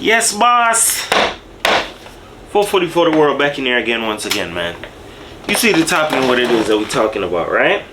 Yes, boss. 444 the world back in there again once again, man. You see the topic and what it is that we're talking about, right?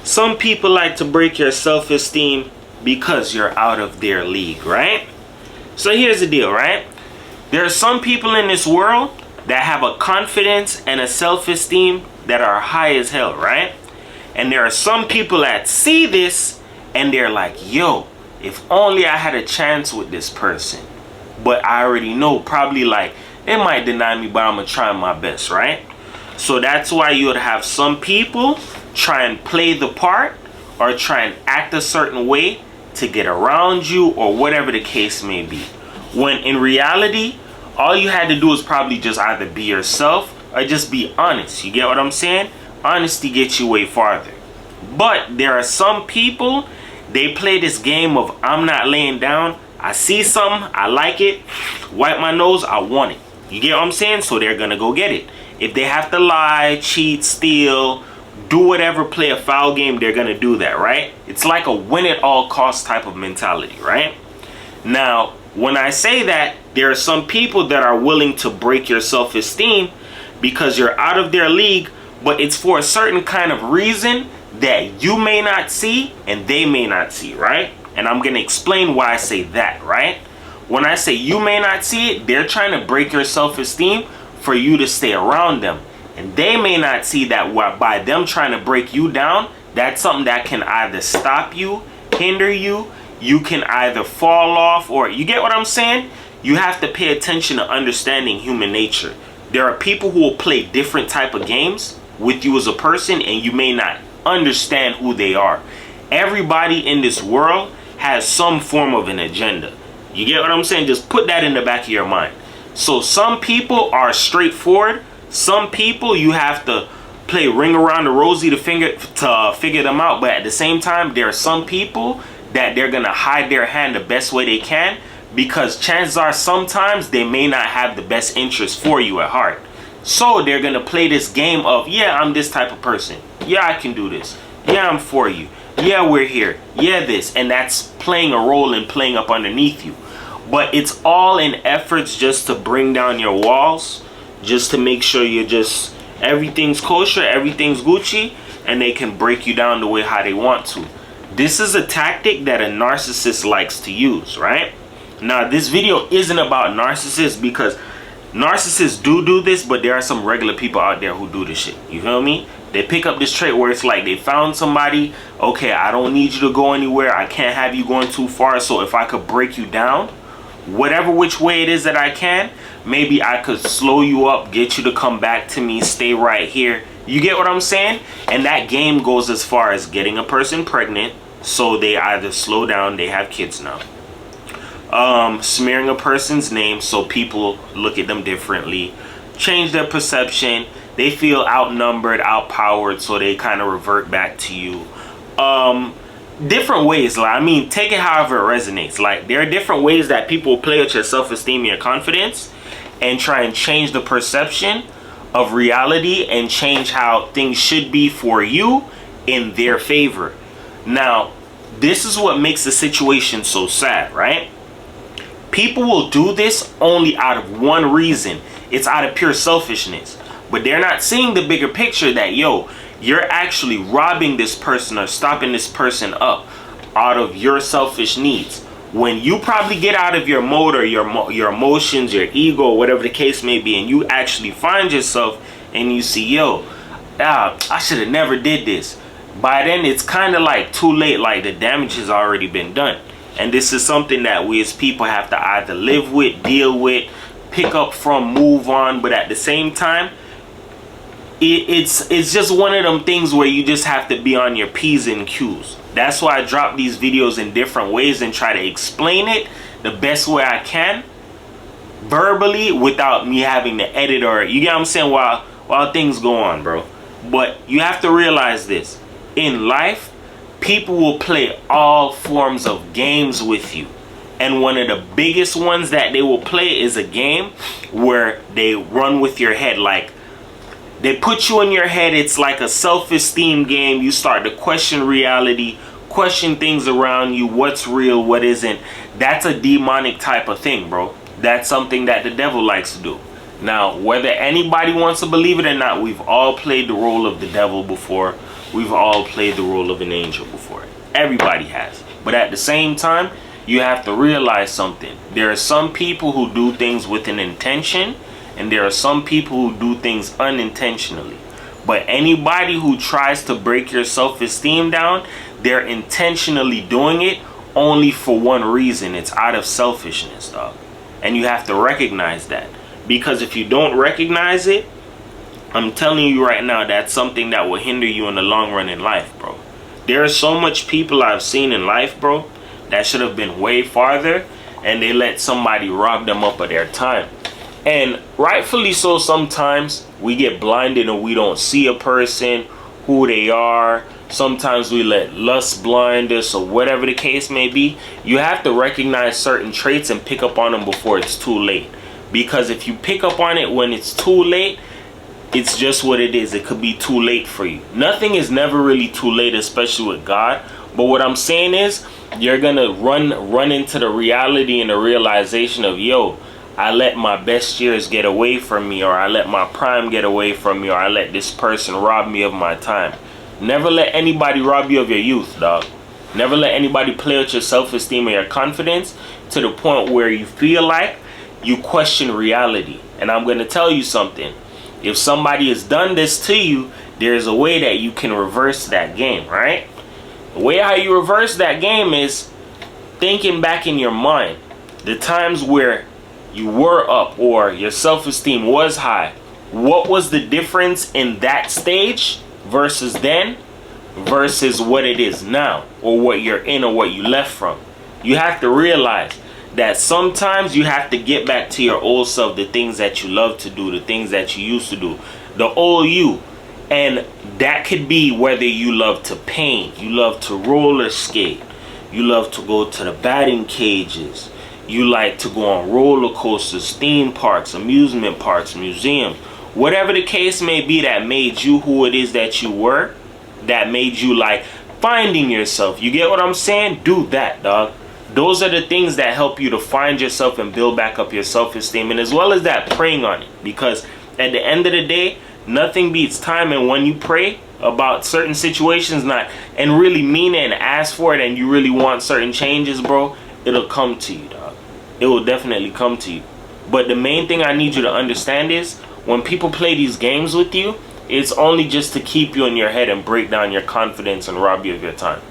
Some people like to break your self-esteem because you're out of their league, right? So here's the deal, right? There are some people in this world that have a confidence and a self-esteem that are high as hell, right? And there are some people that see this and they're like, yo, if only I had a chance with this person. But I already know probably like they might deny me, but I'm gonna try my best, right? So that's why you would have some people try and play the part or try and act a certain way to get around you or whatever the case may be. When in reality, all you had to do is probably just either be yourself or just be honest. You get what I'm saying? Honesty gets you way farther. But there are some people, they play this game of I'm not laying down. I see something, I like it, wipe my nose, I want it. You get what I'm saying? So they're gonna go get it. If they have to lie, cheat, steal, do whatever, play a foul game, they're gonna do that, right? It's like a win at all costs type of mentality, right? Now, when I say that, there are some people that are willing to break your self-esteem because you're out of their league, but it's for a certain kind of reason that you may not see and they may not see, right? And I'm going to explain why I say that, right? When I say you may not see it, they're trying to break your self-esteem for you to stay around them. And they may not see that by them trying to break you down, that's something that can either stop you, hinder you, you can either fall off, or you get what I'm saying? You have to pay attention to understanding human nature. There are people who will play different type of games with you as a person and you may not understand who they are. Everybody in this world has some form of an agenda. You get what I'm saying? Just put that in the back of your mind. So some people are straightforward. Some people you have to play ring around the rosy to figure them out. But at the same time, there are some people that they're gonna hide their hand the best way they can, because chances are sometimes they may not have the best interest for you at heart. So they're gonna play this game of, yeah, I'm this type of person. Yeah, I can do this. Yeah, I'm for you. Yeah, we're here. Yeah, this. And that's playing a role and playing up underneath you. But it's all in efforts just to bring down your walls, just to make sure you're just, everything's kosher, everything's Gucci, and they can break you down the way how they want to. This is a tactic that a narcissist likes to use, right? Now, this video isn't about narcissists because narcissists do this, but there are some regular people out there who do this shit. You feel me? They pick up this trait where it's like they found somebody, okay, I don't need you to go anywhere. I can't have you going too far. So if I could break you down, whatever which way it is that I can, maybe I could slow you up, get you to come back to me, stay right here. You get what I'm saying? And that game goes as far as getting a person pregnant, so they either slow down, they have kids now. Smearing a person's name so people look at them differently, change their perception, they feel outnumbered, outpowered, so they kind of revert back to you. Different ways, like, I mean, take it however it resonates. Like, there are different ways that people play with your self-esteem and your confidence and try and change the perception of reality and change how things should be for you in their favor. Now, this is what makes the situation so sad, right? People will do this only out of one reason. It's out of pure selfishness. But they're not seeing the bigger picture that, yo, you're actually robbing this person or stopping this person up out of your selfish needs. When you probably get out of your mode or your emotions, your ego, whatever the case may be, and you actually find yourself and you see, yo, I should have never did this. By then, it's kind of like too late, like the damage has already been done. And this is something that we as people have to either live with, deal with, pick up from, move on. But at the same time, it's just one of them things where you just have to be on your P's and Q's. That's why I drop these videos in different ways and try to explain it the best way I can, verbally, without me having to edit or, you get what I'm saying, while things go on, bro. But you have to realize this. In life, people will play all forms of games with you. And one of the biggest ones that they will play is a game where they run with your head. Like, they put you in your head. It's like a self-esteem game. You start to question reality, question things around you, what's real, what isn't. That's a demonic type of thing, bro. That's something that the devil likes to do. Now, whether anybody wants to believe it or not, we've all played the role of the devil before. We've all played the role of an angel before. Everybody has. But at the same time, you have to realize something. There are some people who do things with an intention, and there are some people who do things unintentionally. But anybody who tries to break your self-esteem down, they're intentionally doing it only for one reason. It's out of selfishness, dog. And you have to recognize that. Because if you don't recognize it, I'm telling you right now, that's something that will hinder you in the long run in life, bro. There are so much people I've seen in life, bro, that should have been way farther, and they let somebody rob them up of their time. And rightfully so, sometimes we get blinded and we don't see a person, who they are. Sometimes we let lust blind us, or whatever the case may be. You have to recognize certain traits and pick up on them before it's too late. Because if you pick up on it when it's too late, it's just what it is. It could be too late for you. Nothing is never really too late, especially with God. But what I'm saying is, you're gonna run into the reality and the realization of, yo, I let my best years get away from me, or I let my prime get away from me, or I let this person rob me of my time. Never let anybody rob you of your youth, dog. Never let anybody play with your self-esteem or your confidence to the point where you feel like you question reality. And I'm gonna tell you something. If somebody has done this to you, there's a way that you can reverse that game, right? The way how you reverse that game is thinking back in your mind the times where you were up or your self-esteem was high. What was the difference in that stage versus then versus what it is now, or what you're in or what you left from? You have to realize that sometimes you have to get back to your old self, the things that you love to do, the things that you used to do, the old you. And that could be whether you love to paint, you love to roller skate, you love to go to the batting cages, you like to go on roller coasters, theme parks, amusement parks, museums, whatever the case may be that made you who it is that you were, that made you like finding yourself. You get what I'm saying? Do that, dog. Those are the things that help you to find yourself and build back up your self-esteem. And as well as that, praying on it. Because at the end of the day, nothing beats time. And when you pray about certain situations, and really mean it and ask for it, and you really want certain changes, bro, it'll come to you, dog. It will definitely come to you. But the main thing I need you to understand is, when people play these games with you, it's only just to keep you in your head and break down your confidence and rob you of your time.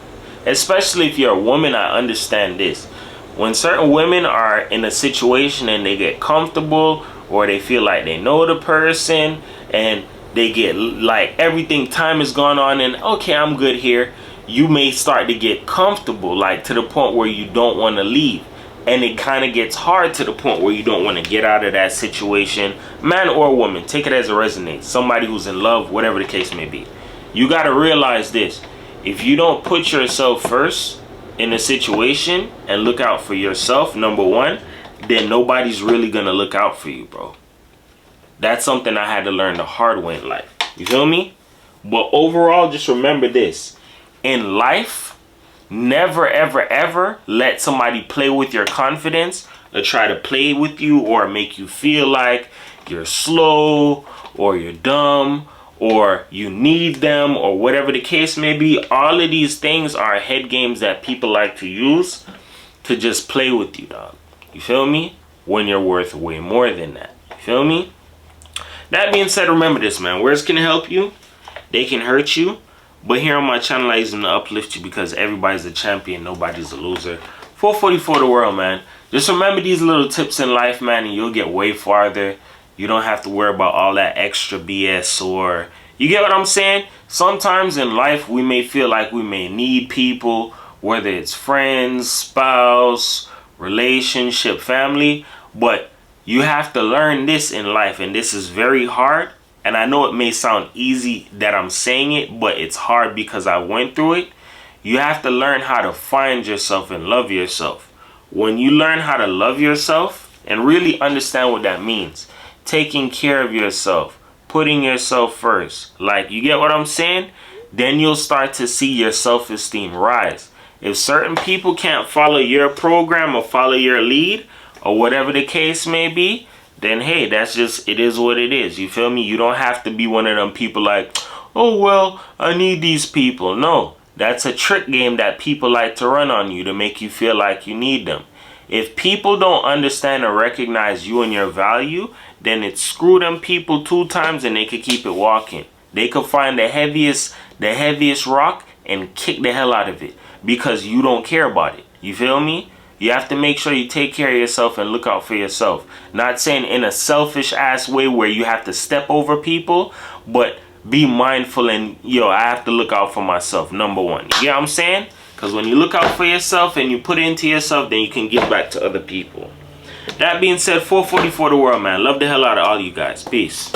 Especially if you're a woman, I understand this. When certain women are in a situation and they get comfortable, or they feel like they know the person, and they get like everything, time has gone on, and okay, I'm good here, you may start to get comfortable, like to the point where you don't want to leave. And it kind of gets hard to the point where you don't want to get out of that situation. Man or woman, take it as it resonates. Somebody who's in love, whatever the case may be. You got to realize this. If you don't put yourself first in a situation and look out for yourself, number one, then nobody's really going to look out for you, bro. That's something I had to learn the hard way in life. You feel me? But overall, just remember this. In life, never, ever, ever let somebody play with your confidence, or try to play with you, or make you feel like you're slow, or you're dumb, or you need them, or whatever the case may be. All of these things are head games that people like to use to just play with you, dog. You feel me? When you're worth way more than that. You feel me? That being said, remember this, man. Words can help you. They can hurt you. But here on my channel, I use them to uplift you, because everybody's a champion, nobody's a loser. 444 the world, man. Just remember these little tips in life, man, and you'll get way farther. You don't have to worry about all that extra BS, or you get what I'm saying? Sometimes in life, we may feel like we may need people, whether it's friends, spouse, relationship, family, but you have to learn this in life, and this is very hard. And I know it may sound easy that I'm saying it, but it's hard because I went through it. You have to learn how to find yourself and love yourself. When you learn how to love yourself and really understand what that means, taking care of yourself, putting yourself first, like, you get what I'm saying? Then you'll start to see your self-esteem rise. If certain people can't follow your program or follow your lead, or whatever the case may be, then hey, that's just, it is what it is. You feel me? You don't have to be one of them people like, oh, well, I need these people. No, that's a trick game that people like to run on you to make you feel like you need them. If people don't understand or recognize you and your value, then it's screw them people 2 times and they could keep it walking. They could find the heaviest rock and kick the hell out of it because you don't care about it. You feel me? You have to make sure you take care of yourself and look out for yourself. Not saying in a selfish ass way where you have to step over people, but be mindful and, yo, I have to look out for myself, number one. You know what I'm saying? Because when you look out for yourself and you put it into yourself, then you can give back to other people. That being said, 440 for the world, man. Love the hell out of all you guys. Peace.